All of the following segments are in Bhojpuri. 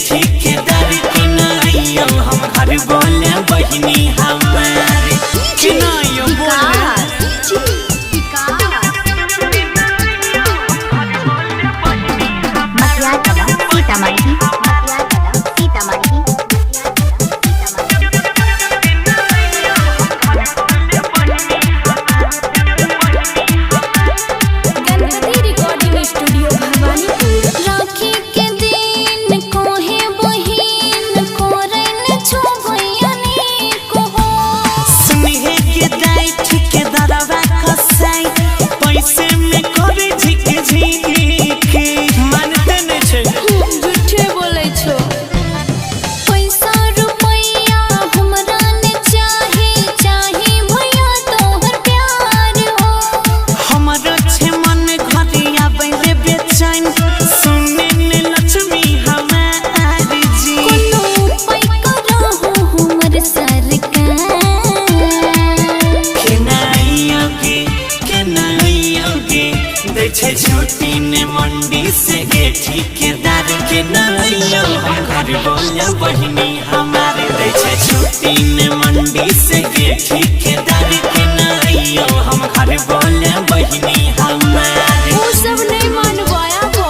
ठेकेदार के नाइयो हम घर बोले बहिनी हमारे के नाइयो छुट्टी ने मंडी से गे ठेकेदार के नाइयो हम घर बोले बहिनी हमारे दे छे छुट्टी ने मंडी से गे ठेकेदार के नाइयो हम घर बोले बहिनी हमारे वो सब नहीं मानवाया वो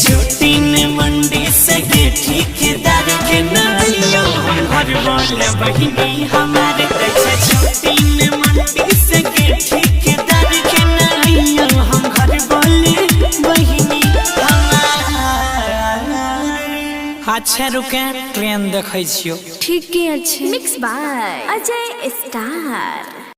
छुट्टी ने मंडी से गे ठेकेदार के नाइयो हम घर बोले बहिनी हमारे छुट्टी ने मंडी से गे ठेकेदार के नाइयो हम घर बोले बहिनी हमारे। अच्छा रुके ट्रेन देखै छियो ठीक है। अच्छे मिक्स बाय अजय स्टार।